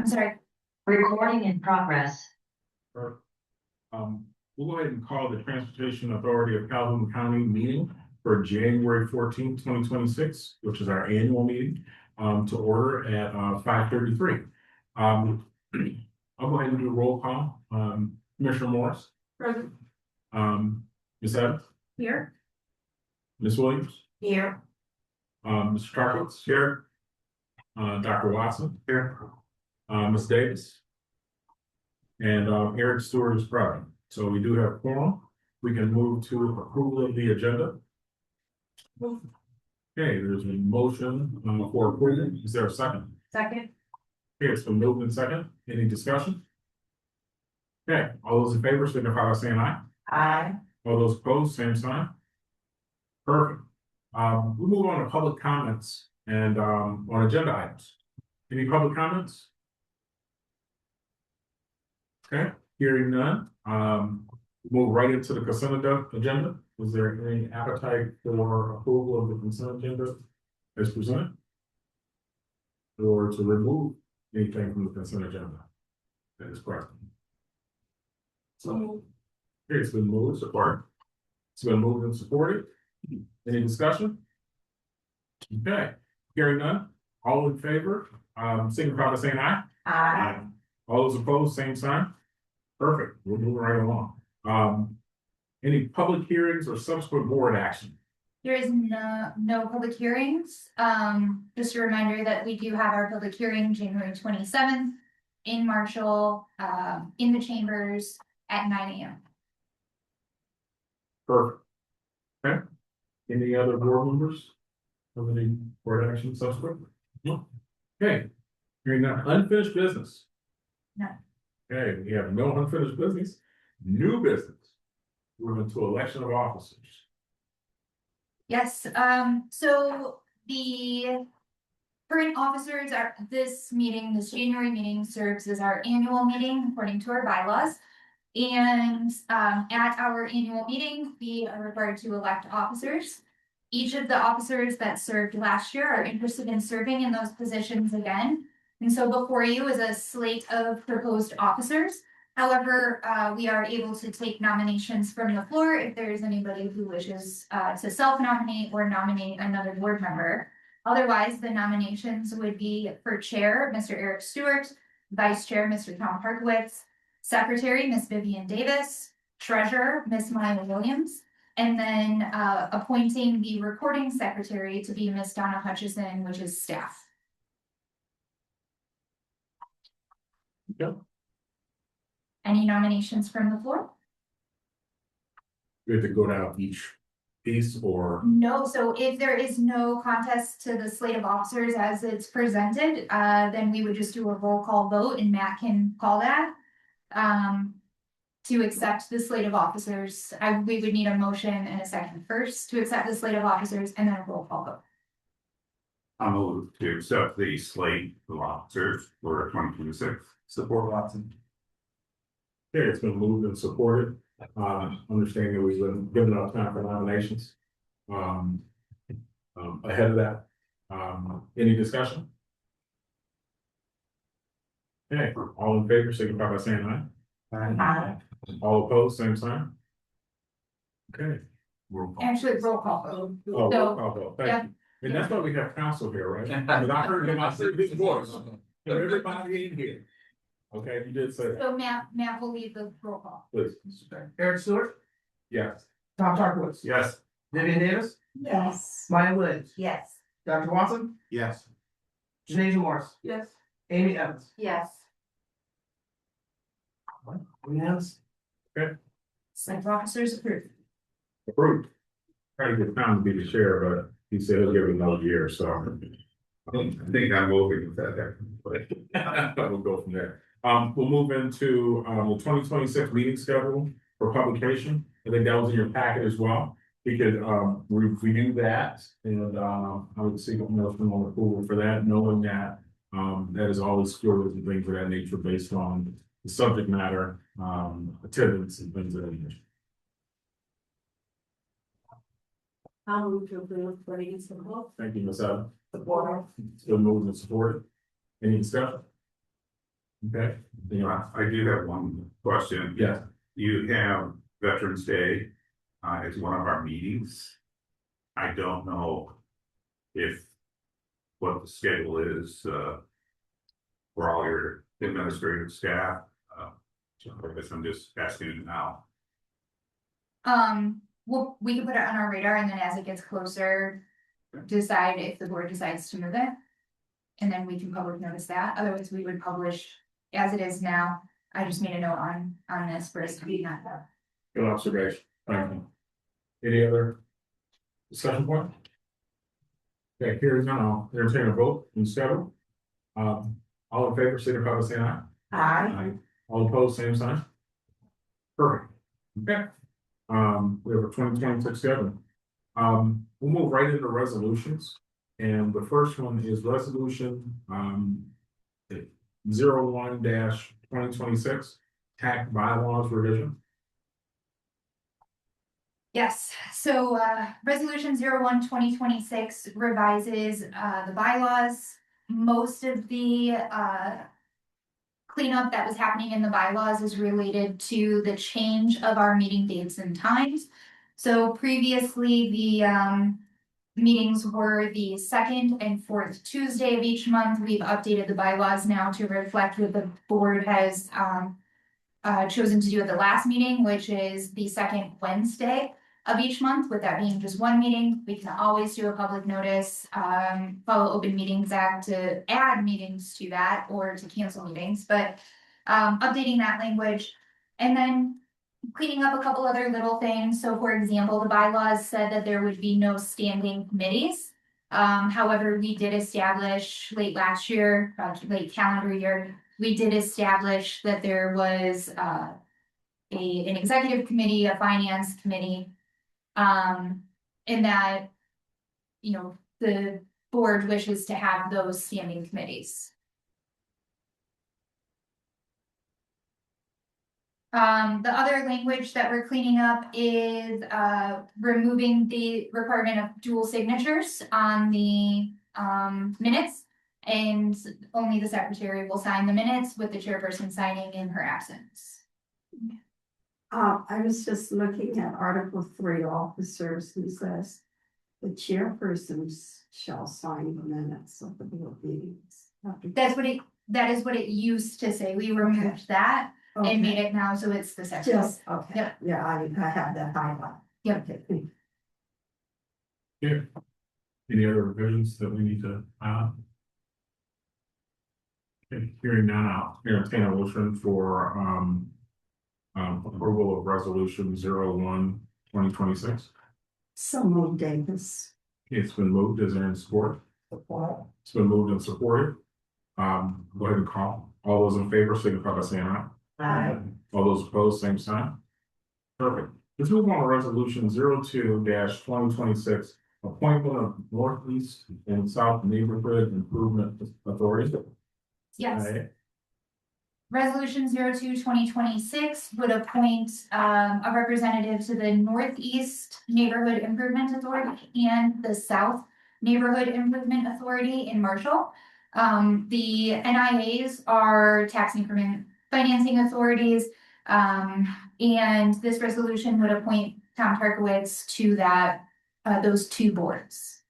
I'm sorry. Recording in progress. Or, we'll go ahead and call the Transportation Authority of Calhoun County meeting for January 14th, 2026, which is our annual meeting, to order at 5:33. I'll go ahead and do a roll call. Commissioner Morris. Present. Ms. Evans. Here. Ms. Williams. Here. Mr. Tarkowitz. Here. Dr. Watson. Here. Ms. Davis. And Eric Stewart is present. So we do have quorum. We can move to approval of the agenda. Okay, there's a motion for approval. Is there a second? Second. Okay, it's been moved in second. Any discussion? Okay, all those in favor signify by saying aye. Aye. All those opposed, same sign. Perfect. We move on to public comments and on agenda items. Any public comments? Okay, hearing none. Move right into the consent agenda. Was there any appetite for approval of the consent agenda as presented? Or to remove anything from the consent agenda that is present? So, okay, it's been moved, support. It's been moved and supported. Any discussion? Okay, hearing none. All in favor, signify by saying aye. Aye. All those opposed, same sign. Perfect. We'll move right along. Any public hearings or subsequent board action? There is no public hearings. Just a reminder that we do have our public hearing January 27th in Marshall, in the chambers at 9 a.m. Perfect. Okay. Any other board members? Have any board action subsequent? No. Okay. Hearing none. Unfinished business. No. Okay, we have no unfinished business. New business. We're into election of officers. Yes, so the current officers are, this January meeting serves as our annual meeting according to our bylaws. And at our annual meeting, we are required to elect officers. Each of the officers that served last year are interested in serving in those positions again. And so before you is a slate of proposed officers. However, we are able to take nominations from the floor if there is anybody who wishes to self-nominate or nominate another board member. Otherwise, the nominations would be for chair, Mr. Eric Stewart, vice chair, Mr. Tom Parkowitz, secretary, Ms. Vivian Davis, treasurer, Ms. Maya Williams, and then appointing the recording secretary to be Ms. Donna Hutchison, which is staff. Yep. Any nominations from the floor? We have to go down each piece or? No, so if there is no contest to the slate of officers as it's presented, then we would just do a roll call vote and Matt can call that. To accept the slate of officers, we would need a motion and a second first to accept the slate of officers and then a roll call vote. I'll move to accept the slate of officers for 2026. Support Watson. Okay, it's been moved and supported. Understanding that we've been given enough time for nominations. Ahead of that, any discussion? Okay, all in favor, signify by saying aye. Aye. All opposed, same sign. Okay. Actually, roll call vote. Oh, So, roll call vote. Thank yeah. you. And that's why we have counsel here, right? Because I heard him, I said his voice. Everybody in here. Okay, you did say that. So Matt will lead the roll call. Please. Eric Stewart, Yes. Tom Tarkowitz, Yes. Vivian Davis, Yes. Maya Williams, Yes. Dr. Watson, Yes. Janae Morris, Yes. Amy Evans. Yes. Unanimous. Slate of officers approved. Approved. Trying to get Tom to be the chair, but he said he'll give it another year, so. I think I'm moving with that there. But we'll go from there. We'll move into the 2026 meeting schedule for publication. I think that was in your packet as well. We could review that and I would seek a motion on approval for that, knowing that that is always fluid and things of that nature based on the subject matter, attendance and things of that nature. I'll move to approve for the support. Thank you, Ms. Evans. It's been moved and supported. Any discussion? Support. Okay, all in favor, signify by saying aye. All those opposed, same sign. Okay, we'll move into 2026 meeting schedule for publication. I think that was in your packet as well. We could review that and I would seek a motion on approval for that, knowing that that is always fluid and things of that nature based on the subject matter, attendance and things of that nature. Support. It's been moved and supported. Any discussion? Okay, you know, I do have one question. yeah, You have Veterans Day, as one of our meetings. I don't know if what the schedule is, for all your administrative staff. So I guess I'm just asking you now. Well, we can put it on our radar and then as it gets closer, decide if the board decides to move it. And then we can public notice that, otherwise we would publish as it is now. I just made a note on this for us to be not that. good observation, thank you. Any other discussion point? Okay, here's none, I'll entertain a vote in schedule. All in favor, signify by saying aye. Aye. All opposed, same sign. Perfect. Okay. We have a 2026 schedule. We'll move right into resolutions. And the first one is resolution, 01-2026, TAC bylaws revision. Yes, so resolution 01-2026 revises the bylaws. Most of the cleanup that was happening in the bylaws is related to the change of our meeting dates and times. So previously, the meetings were the second and fourth Tuesday of each month. We've updated the bylaws now to reflect what the board has chosen to do at the last meeting, which is the second Wednesday of each month. With that being just one meeting, we can always do a public notice, follow Open Meetings Act to add meetings to that or to cancel meetings, but updating that language. And then cleaning up a couple other little things. So for example, the bylaws said that there would be no standing committees. However, we did establish late last year, late calendar year, we did establish that there was an executive committee, a finance committee. And that, you know, the board wishes to have those standing committees. The other language that we're cleaning up is removing the requirement of dual signatures on the minutes. And only the secretary will sign the minutes with the chairperson signing in her absence. I was just looking at Article 3 officers who says the chairpersons shall sign the minutes of the board meetings. That is what it used to say. We removed that and made it now, so it's the secretary. Just, okay, Yep. yeah, I have that highlight. Yep. Okay. Yeah. Any other revisions that we need to add? Okay, hearing none, I'll entertain a motion for approval of resolution 01-2026. So moved, Davis. It's been moved, is there any support? Support. It's been moved and supported. Go ahead and call. All those in favor, signify by saying aye. Aye. All those opposed, same sign. Perfect. Let's move on to resolution 02-2026, appointment of Northeast and South Neighborhood Improvement Authority. Yes. Alright. Resolution 02-2026 would appoint a representative to the Northeast Neighborhood Improvement Authority and the South Neighborhood Improvement Authority in Marshall. The NIAs are tax increment financing authorities. And this resolution would appoint Tom Tarkowitz to those two boards.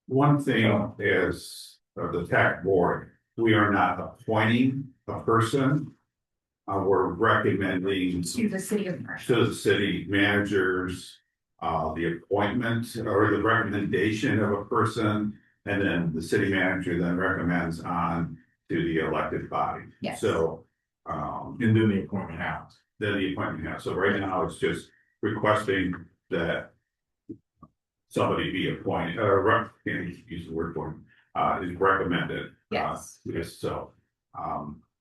One thing is, the TAC board, we are not appointing a person. We're recommending To the city of Marshall. to the city managers, the appointment or the recommendation of a person. And then the city manager then recommends on to the elected body. Yes. So, And then the appointment happens. then the appointment has, so right now it's just requesting that somebody be appointed, can't use the word for is recommended. Yes. Yes, so,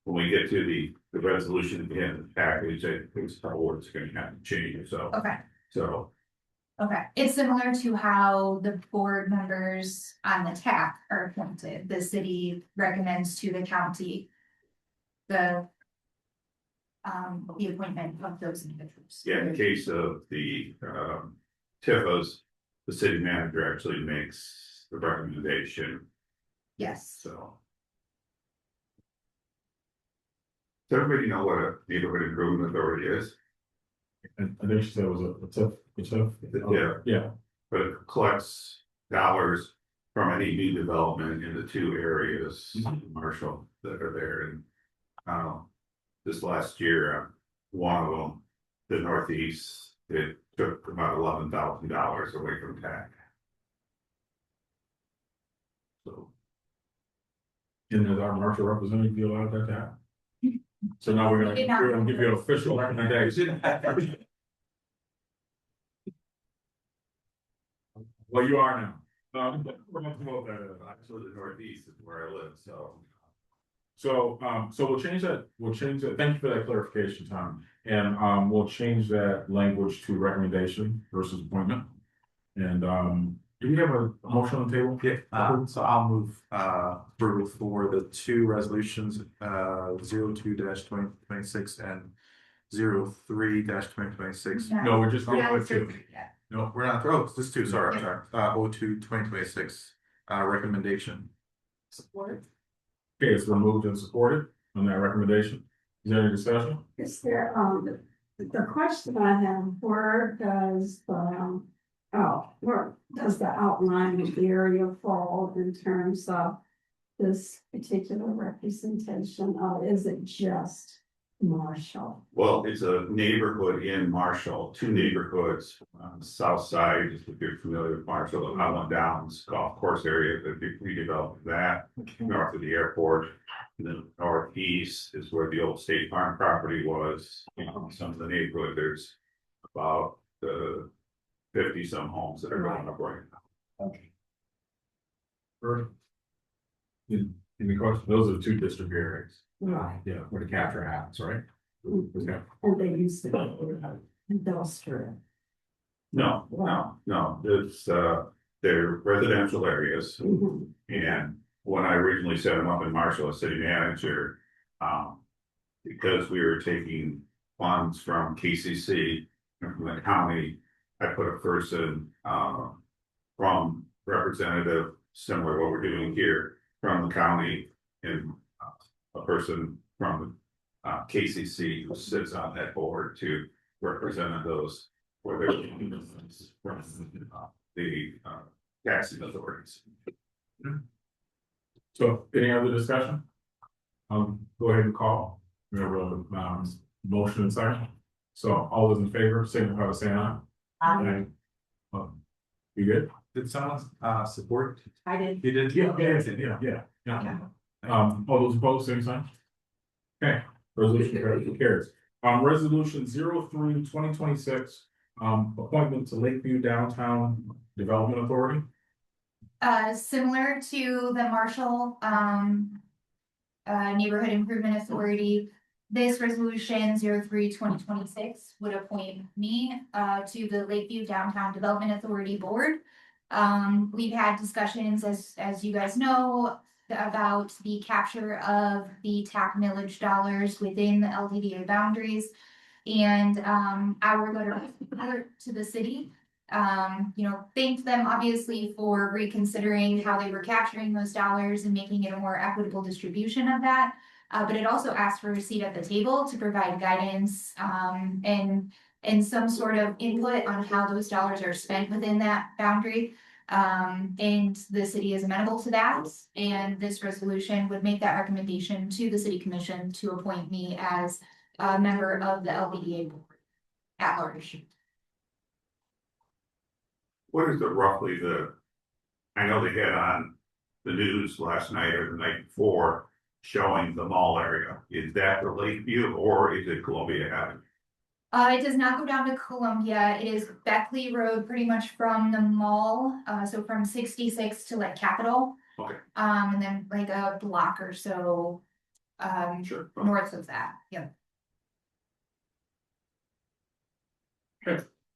when we get to the resolution at the end of the package, I think some words are gonna have to change, so, Okay. so. Okay, it's similar to how the board members on the TAC are appointed. The city recommends to the county the appointment of those individuals. Yeah, in the case of the TIFAs, the city manager actually makes the recommendation, Yes, so. Does everybody know what a neighborhood improvement authority is? And I think she said it was a TIF. Yeah. Yeah, But it collects dollars from any new development in the two areas, Marshall, that are there, and. This last year, one of them, the Northeast, it took about $11,000 away from TACC. So, and does our marshal representative be allowed that to happen? So now we're gonna give you an official recommendation. Well, you are now. We're gonna promote that. actually, the Northeast is where I live, so. So we'll change that, thank you for that clarification, Tom. And, we'll change that language to recommendation versus appointment. And, do we have a motion on the table? Yeah, so I'll move approval for the two resolutions, 02-2026 and 03-2026. No, we're just going with two. No, we're not, oh, this two, sorry, I'm sorry, 02-2026, recommendation. Support. Okay, it's been moved and supported on that recommendation. Is there any discussion? Is there, the question I have, where does where does the outline of the area fall in terms of this particular representation? Is it just Marshall? Well, it's a neighborhood in Marshall, two neighborhoods on the south side, if you're familiar with Marshall, the Highland Downs golf course area, that they redeveloped that, north of the airport. And then northeast is where the old State Farm property was, some of the neighborhood, there's about 50 some homes that are going up right now. Okay. Or in the question, those are the two district areas. Right. Yeah, where the capture happens, right? Okay. And they used to be industrial. No, it's they're residential areas. Mhm. And when I originally set them up in Marshall as city manager, because we were taking funds from KCC and from the county, I put a person from representative, similar to what we're doing here, from the county, and a person from KCC who sits on that board to represent those for their from the taxing authorities. So any other discussion? Go ahead and call. We have a motion and second. So all those in favor, signify by saying aye. Aye. You good? Did someone support? I did. You did? Yeah. All those opposed, same sign. Okay, resolution carries. Resolution 03-2026, appointment to Lakeview Downtown Development Authority. Similar to the Marshall, Neighborhood Improvement Authority, this resolution 03-2026 would appoint me, to the Lakeview Downtown Development Authority Board. We've had discussions, as you guys know, about the capture of the TACC millage dollars within the LDDA boundaries. And, our letter to the city, thanked them obviously for reconsidering how they were capturing those dollars and making it a more equitable distribution of that. But it also asked for a seat at the table to provide guidance, and some sort of input on how those dollars are spent within that boundary. And the city is amenable to that, and this resolution would make that recommendation to the city commission to appoint me as a member of the LBDA board at large. What is roughly I know they had on the news last night or the night before showing the mall area. Is that the Lakeview or is it Columbia Avenue? It does not go down to Columbia. It is Beckley Road, pretty much from the mall, so from 66 to like Capitol. Okay. And then like a block or so, Sure. north of that, yep.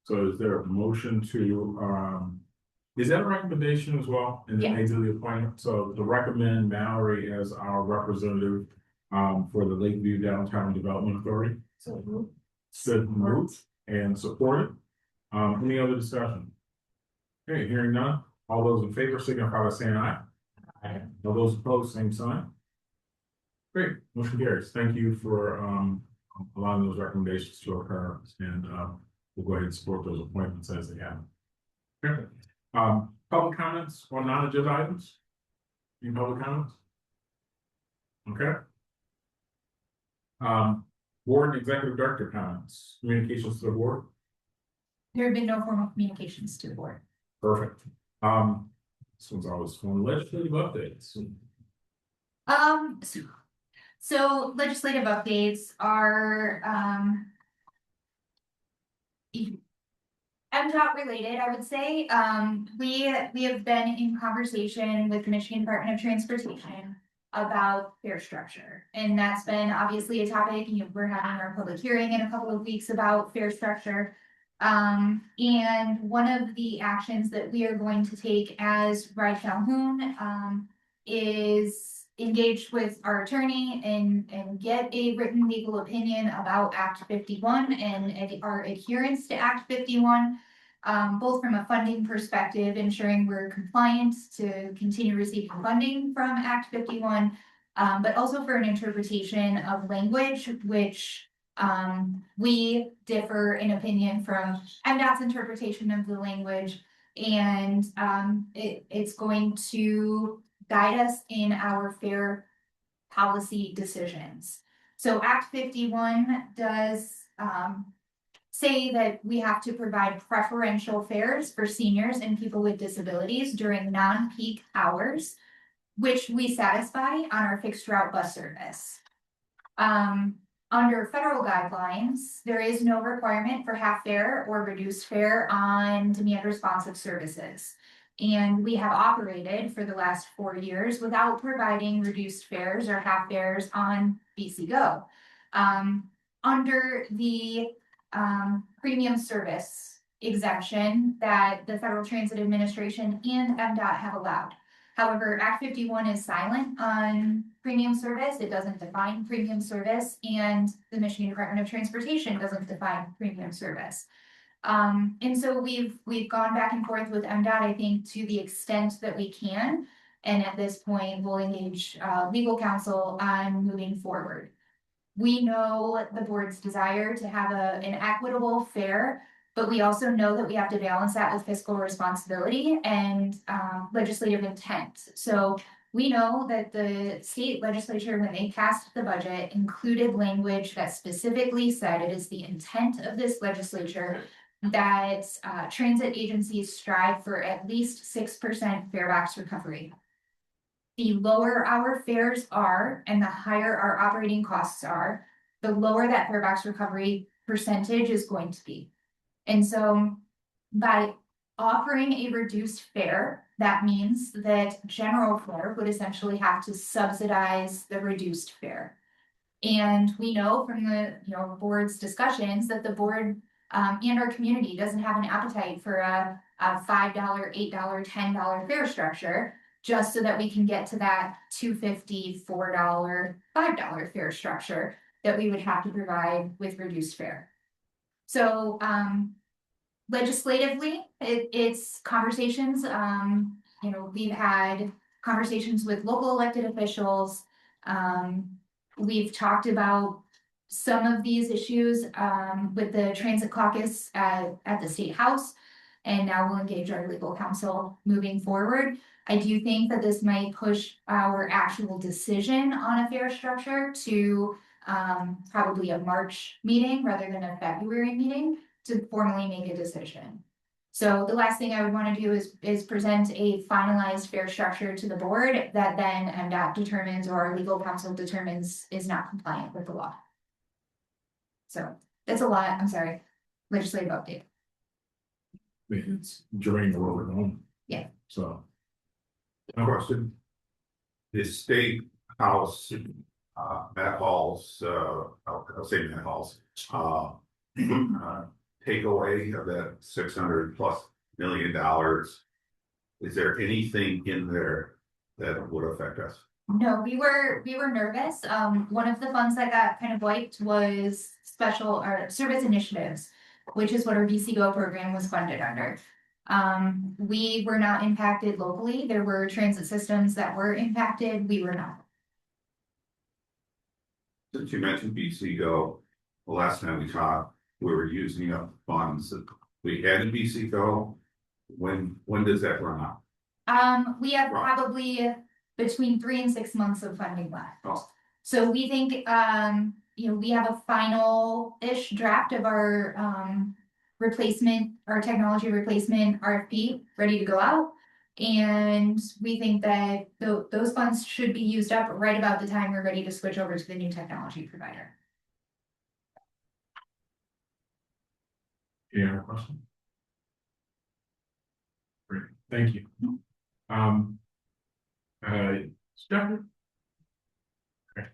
So is there a motion to, is that a recommendation as well? And then they do the appointment, so to recommend Mallory as our representative, for the Lakeview Downtown Development Authority? So Good move and support it. Any other discussion? Okay, hearing none, all those in favor signify by saying aye. All those opposed, same sign. Great, motion carries. Thank you for allowing those recommendations to occur, and we'll go ahead and support those appointments as they happen. Okay. Public comments on non-agenda items? Any public comments? Okay. Board and executive director comments, communications to the board. There have been no formal communications to the board. Perfect. This one's always fun. Legislative updates. So legislative updates are, MDOT related, I would say. We have been in conversation with the Michigan Department of Transportation about fare structure. And that's been obviously a topic, we're having our public hearing in a couple of weeks about fare structure. And one of the actions that we are going to take as Ride Calhoun, is engaged with our attorney and get a written legal opinion about Act 51 and our adherence to Act 51. Both from a funding perspective, ensuring we're compliant to continue receiving funding from Act 51, but also for an interpretation of language, which we differ in opinion from MDOT's interpretation of the language, and it's going to guide us in our fare policy decisions. So Act 51 does say that we have to provide preferential fares for seniors and people with disabilities during non-peak hours, which we satisfy on our fixed route bus service. Under federal guidelines, there is no requirement for half fare or reduced fare on demand responsive services. And we have operated for the last 4 years without providing reduced fares or half fares on BC Go. Under the premium service exemption that the Federal Transit Administration and MDOT have allowed. However, Act 51 is silent on premium service. It doesn't define premium service, and the Michigan Department of Transportation doesn't define premium service. And so we've gone back and forth with MDOT, I think, to the extent that we can. And at this point, we'll engage legal counsel on moving forward. We know the board's desire to have an equitable fare, but we also know that we have to balance that with fiscal responsibility and legislative intent. So we know that the state legislature, when they passed the budget, included language that specifically said it is the intent of this legislature that transit agencies strive for at least 6% farebox recovery. The lower our fares are and the higher our operating costs are, the lower that farebox recovery percentage is going to be. And so by offering a reduced fare, that means that general fare would essentially have to subsidize the reduced fare. And we know from the board's discussions that the board and our community doesn't have an appetite for a $5, $8, $10 fare structure, just so that we can get to that $2.50, $4, $5 fare structure that we would have to provide with reduced fare. So legislatively, it's conversations. We've had conversations with local elected officials. We've talked about some of these issues with the Transit Caucus at the State House, and now we'll engage our legal counsel moving forward. I do think that this might push our actual decision on a fare structure to probably a March meeting rather than a February meeting to formally make a decision. So the last thing I would want to do is present a finalized fare structure to the board that then MDOT determines or our legal counsel determines is not compliant with the law. So that's a lot. I'm sorry. Legislative update. It's during the road home. Yeah. So. Question. The state house, Matt Hall's, I'll say Matt Hall's, takeaway of that $600+ million. Is there anything in there that would affect us? No, we were nervous. One of the funds that got kind of wiped was special or service initiatives, which is what our BC Go program was funded under. We were not impacted locally. There were transit systems that were impacted. We were not. since you mentioned BC Go, the last time we talked, we were using up funds that we had in BC Go. When does that run out? We have Right. probably between 3 and 6 months of funding left. Oh. So we think, we have a final-ish draft of our, our technology replacement RFP ready to go out. And we think that those funds should be used up right about the time we're ready to switch over to the new technology provider. Any other questions? Great, thank you. Stephanie? Okay,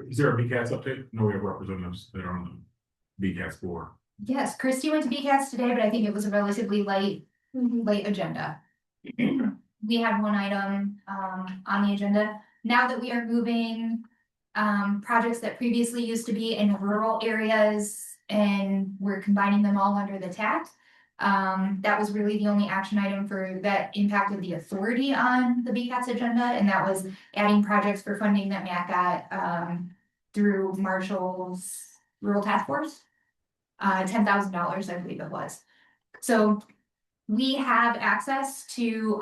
is there a BCAS update? No, we have representatives that are on the BCAS board. Yes, Christy went to BCAS today, but I think it was a relatively light agenda. We had one item on the agenda. Now that we are moving projects that previously used to be in rural areas and we're combining them all under the TACC. That was really the only action item that impacted the authority on the BCAS agenda, and that was adding projects for funding that Matt got through Marshall's Rural Task Force. $10,000, I believe it was. So we have access to,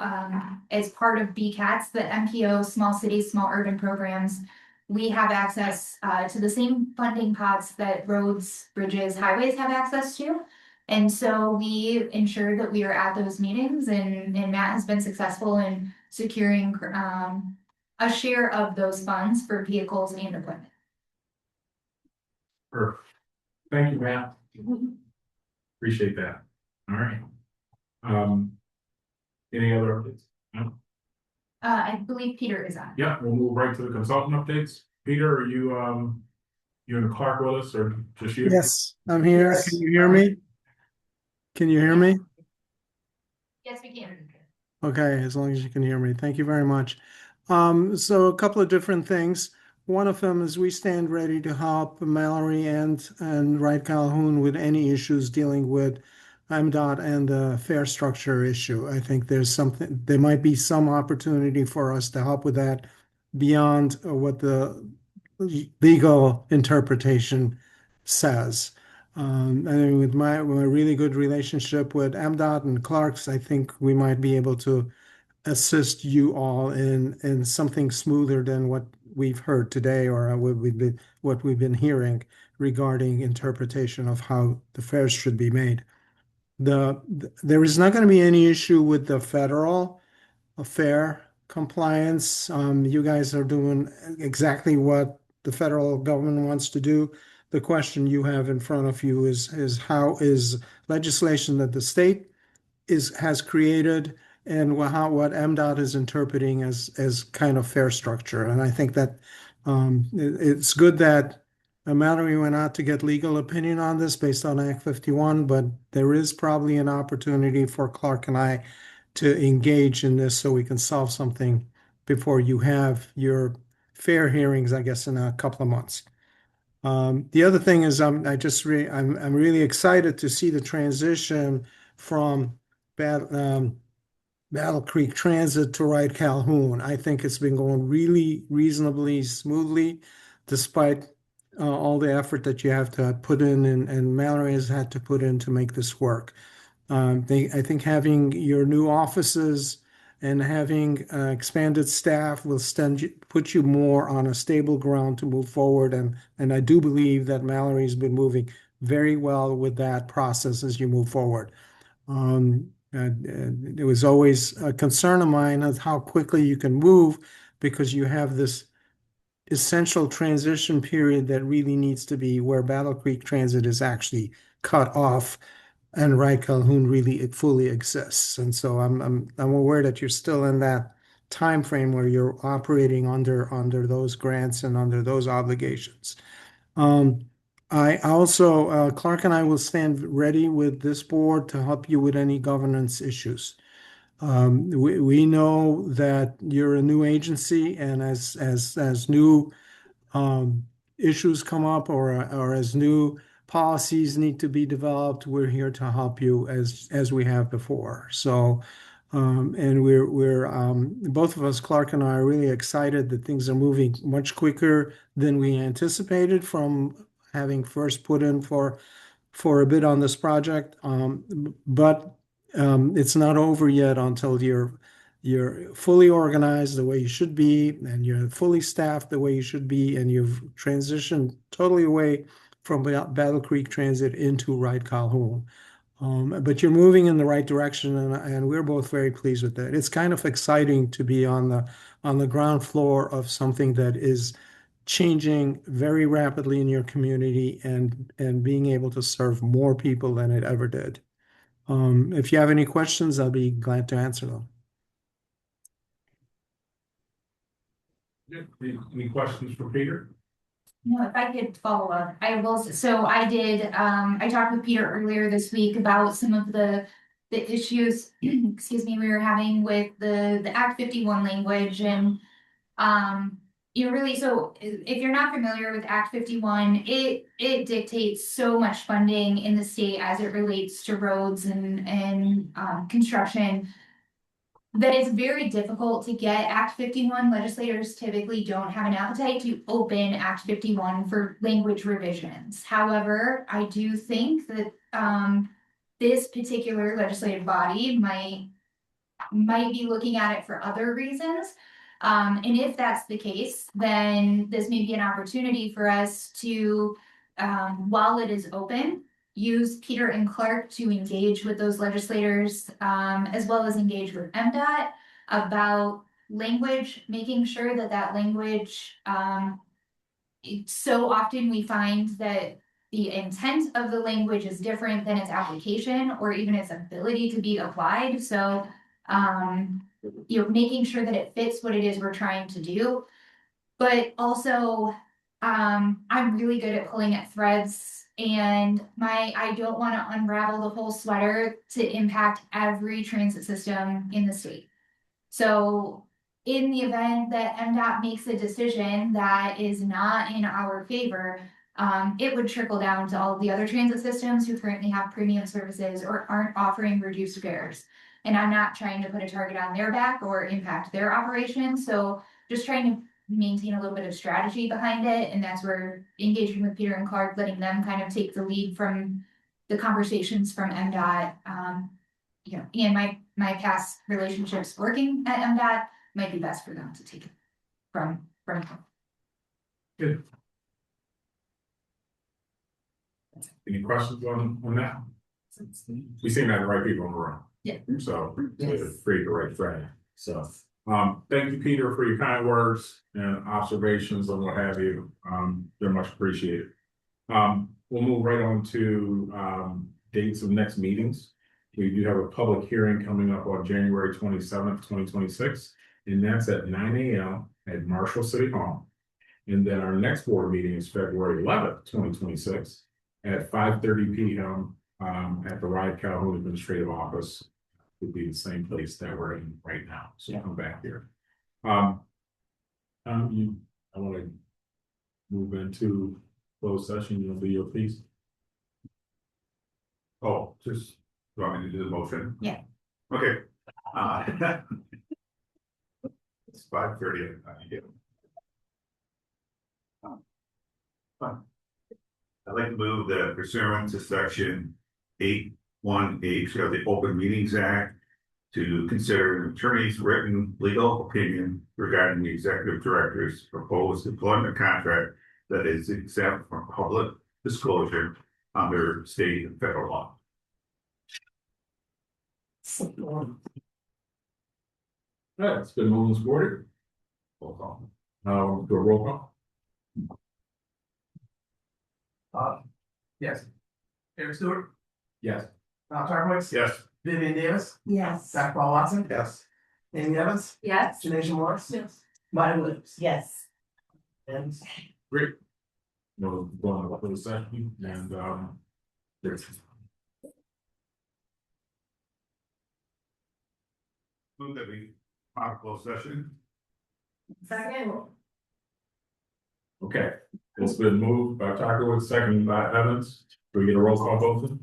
as part of BCATS, the MPO Small Cities, Small Urban Programs, we have access to the same funding pots that roads, bridges, highways have access to. And so we ensure that we are at those meetings, and Matt has been successful in securing a share of those funds for vehicles and equipment. Perfect. Thank you, Matt. Appreciate that. All right. Any other updates? No? I believe Peter is on. Yeah, we'll move right to the consultant updates. Peter, are you and Clark with us, or just you? Yes, I'm here. Yes. Can you hear me? Can you hear me? Yes, we can. Okay, as long as you can hear me. Thank you very much. So a couple of different things. One of them is we stand ready to help Mallory and Wright Calhoun with any issues dealing with MDOT and the fare structure issue. I think there might be some opportunity for us to help with that beyond what the legal interpretation says. And with my really good relationship with MDOT and Clark's, I think we might be able to assist you all in something smoother than what we've heard today or what we've been hearing regarding interpretation of how the fares should be made. There is not going to be any issue with the federal fare compliance. You guys are doing exactly what the federal government wants to do. The question you have in front of you is how is legislation that the state has created and what MDOT is interpreting as kind of fare structure. And I think that it's good that Mallory went out to get legal opinion on this based on Act 51, but there is probably an opportunity for Clark and I to engage in this so we can solve something before you have your fair hearings, I guess, in a couple of months. The other thing is I'm really excited to see the transition from Battle Creek Transit to Wright Calhoun. I think it's been going really reasonably smoothly, despite all the effort that you have to put in and Mallory has had to put in to make this work. I think having your new offices and having expanded staff will put you more on a stable ground to move forward. And I do believe that Mallory's been moving very well with that process as you move forward. It was always a concern of mine of how quickly you can move because you have this essential transition period that really needs to be where Battle Creek Transit is actually cut off and Wright Calhoun really fully exists. And so I'm aware that you're still in that time frame where you're operating under those grants and under those obligations. I also Clark and I will stand ready with this board to help you with any governance issues. We know that you're a new agency, and as new issues come up or as new policies need to be developed, we're here to help you as we have before. So And we're both of us, Clark and I, are really excited that things are moving much quicker than we anticipated from having first put in for a bid on this project. But it's not over yet until you're fully organized the way you should be, and you're fully staffed the way you should be, and you've transitioned totally away from Battle Creek Transit into Wright Calhoun. But you're moving in the right direction, and we're both very pleased with that. It's kind of exciting to be on the ground floor of something that is changing very rapidly in your community and being able to serve more people than it ever did. If you have any questions, I'll be glad to answer them. Yeah, any questions for Peter? No, if I could follow up, I will, so I did, I talked with Peter earlier this week about some of the issues, excuse me, we were having with the Act 51 language and, really, so if you're not familiar with Act 51, it dictates so much funding in the state as it relates to roads and construction, that it's very difficult to get Act 51. Legislators typically don't have an appetite to open Act 51 for language revisions. However, I do think that this particular legislative body might be looking at it for other reasons. And if that's the case, then this may be an opportunity for us to, while it is open, use Peter and Clark to engage with those legislators, as well as engage with MDOT about language, making sure that language, so often we find that the intent of the language is different than its application or even its ability to be applied. So, making sure that it fits what it is we're trying to do. But also, I'm really good at pulling at threads, and I don't want to unravel the whole sweater to impact every transit system in the state. So in the event that MDOT makes a decision that is not in our favor, it would trickle down to all of the other transit systems who currently have premium services or aren't offering reduced fares. And I'm not trying to put a target on their back or impact their operations. So just trying to maintain a little bit of strategy behind it. And that's where engaging with Peter and Clark, letting them kind of take the lead from the conversations from MDOT, and my past relationships working at MDOT might be best for them to take it from them. Good. Any questions on that? We seem to have the right people in the room. Yeah. So free to right friend. So thank you, Peter, for your kind words and observations and what have you. They're much appreciated. We'll move right on to dates of next meetings. We do have a public hearing coming up on January 27th, 2026, and that's at 9 a.m. at Marshall City Hall. And then our next board meeting is February 11th, 2026 at 5:30 p.m. At the Wright Calhoun Administrative Office. Would be the same place that we're in right now. So come back here. I want to move into closed session. You'll do your piece. Oh, just, you want me to do the motion? Yeah. Okay. It's 5:30. I'd like to move that pursuant to section 8(1)H of the Open Meetings Act to consider an attorney's written legal opinion regarding the executive director's proposed employment contract that is exempt from public disclosure under state and federal law. Yeah, it's been moved and supported. Roll call. Do a roll call. Yes. Eric Stewart, Yes. Bob Tarboix. Yes. Vivian Davis, Yes. Zach Paul Watson. Yes. Amy Evans, Yes. Janasia Morris. Yes. Maya Williams. Yes. And Great. We'll go on to closed session and there's. Move that we out of closed session. Second. Okay, it's been moved by Tucker, seconded by Evans. Do we get a roll call vote?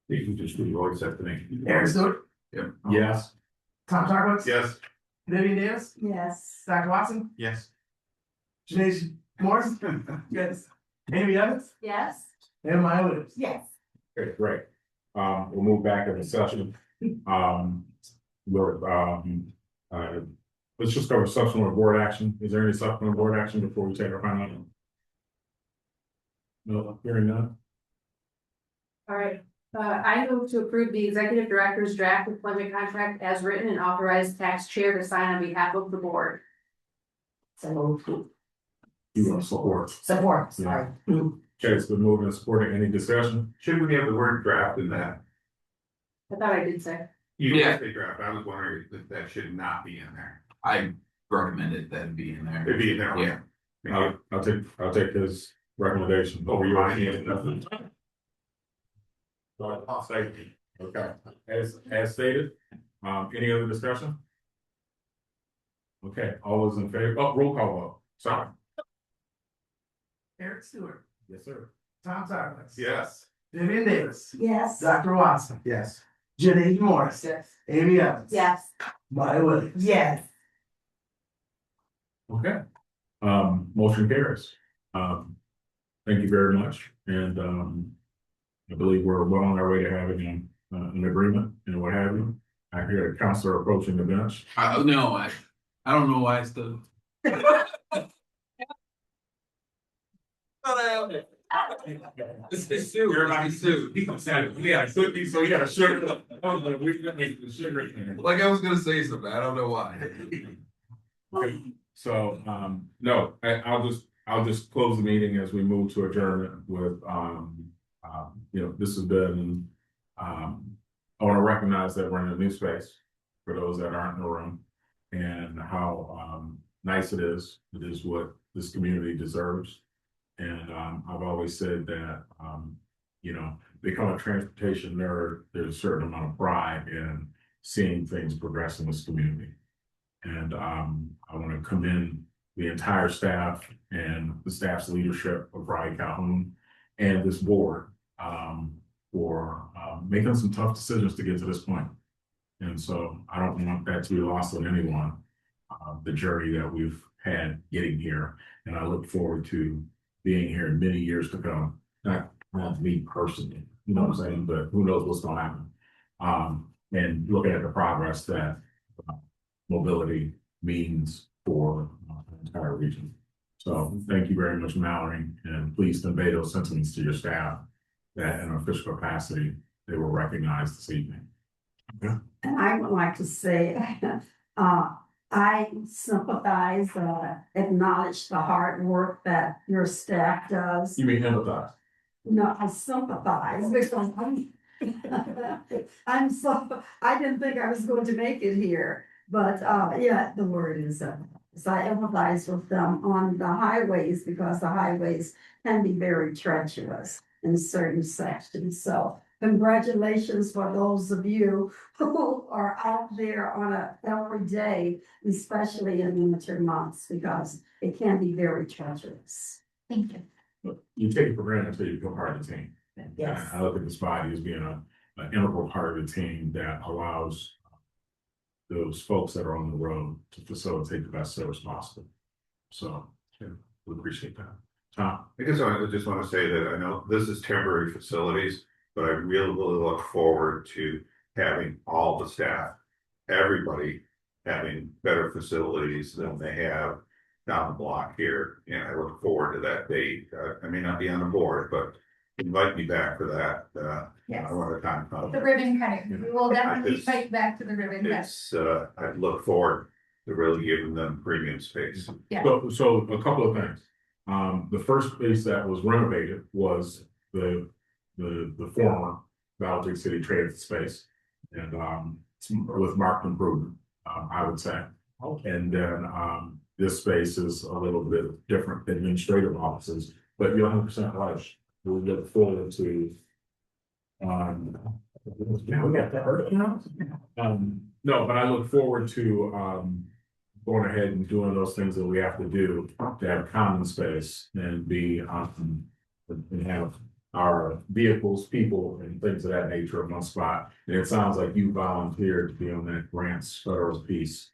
You can just do the voice after me. Eric Stewart, Yep. Yes. Tom Tarwitz. Yes. Vivian Davis, Yes. Dr. Watson, Yes. Janae Morris, yes, Amy Evans, Yes. and Maya Williams. Yes. Okay, great. We'll move back in the session. We're, let's just cover subsequent board action. Is there any subsequent board action before we take our final item? No, hearing none. All right, I move to approve the executive director's draft employment contract as written and authorize tax chair to sign on behalf of the board. You want support? Support, sorry. Okay, it's been moved and supported. Any discussion? Should we have the word draft in that? I thought I did say. You Yeah. did say draft, I was wondering if that should not be in there. I recommended that be in there. It'd be in there. Yeah. I'll take his recommendation over yours. Okay, as stated, any other discussion? Okay, all those in favor, roll call vote, sorry. Eric Stewart, Yes, sir. Tom Tarwitz. Yes. Vivian Davis, Yes. Dr. Watson, Yes. Janae Morris. Yes. Amy Evans. Yes. Maya Williams. Yes. Okay, motion carries. Thank you very much, and, I believe we're well on our way to having an agreement and what have you. I hear a counselor approaching the bench. No, I don't know why I stood. It's Sue. Everybody, Sue. Yeah, so you got a shirt. We got the sugar. Like I was gonna say something, I don't know why. Okay, so, no, I'll just close the meeting as we move to adjournment with, this has been, I want to recognize that we're in a new space for those that aren't in the room and how, nice it is. It is what this community deserves. And, I've always said that, become a transportation nerd, there's a certain amount of pride in seeing things progress in this community. And I want to commend the entire staff and the staff's leadership of Raleigh Calhoun and this board for making some tough decisions to get to this point. And so I don't want that to be lost on anyone, the journey that we've had getting here. And I look forward to being here in many years to come. Not me personally, you know what I'm saying, but who knows what's going to happen. And looking at the progress that mobility means for the entire region. So thank you very much, Mallory, and please convey those sentiments to your staff that in an official capacity, they were recognized this evening. Okay. And I would like to say, I sympathize, acknowledge the hard work that your staff does. You mean empathize? No, I sympathize because I didn't think I was going to make it here. But yeah, the word is, so I empathize with them on the highways because the highways can be very treacherous in certain sections. So congratulations for those of you who are out there on every day, especially in the winter months, because it can be very treacherous. Thank you. You take it for granted until you become part of the team. Yes. I look at this body as being an integral part of the team that allows those folks that are on the road to facilitate the best service possible. So, yeah, we appreciate that. Tom? I guess I just want to say that I know this is temporary facilities, but I really look forward to having all the staff, everybody having better facilities than they have down the block here. And I look forward to that date. I may not be on the board, but invite me back for that. Yes. Another time. The ribbon cutting, we will definitely fight back to the ribbon cut. It's, I look forward to really giving them premium space. Yeah. So a couple of things. The first space that was renovated was the former Valley City Transit space. And with marked improvement, I would say. And then this space is a little bit different than administrative offices, but you're 100% right. We look forward to we got that right now. No, but I look forward to going ahead and doing those things that we have to do to have common space and be and have our vehicles, people, and things of that nature in one spot. And it sounds like you volunteered to be on that grants federal piece,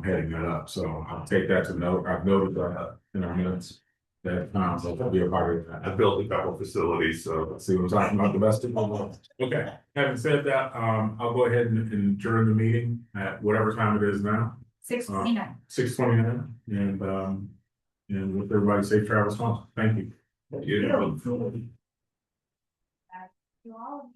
heading that up. So I'll take that to note. I've noted that in our minutes. That, so I'll be a part of that. I built a couple facilities, so Let's see what I'm talking about, the best of them. Okay, having said that, I'll go ahead and adjourn the meeting at whatever time it is now, 6:29. 6:29, and with everybody safe travels home. Thank you. you know. You all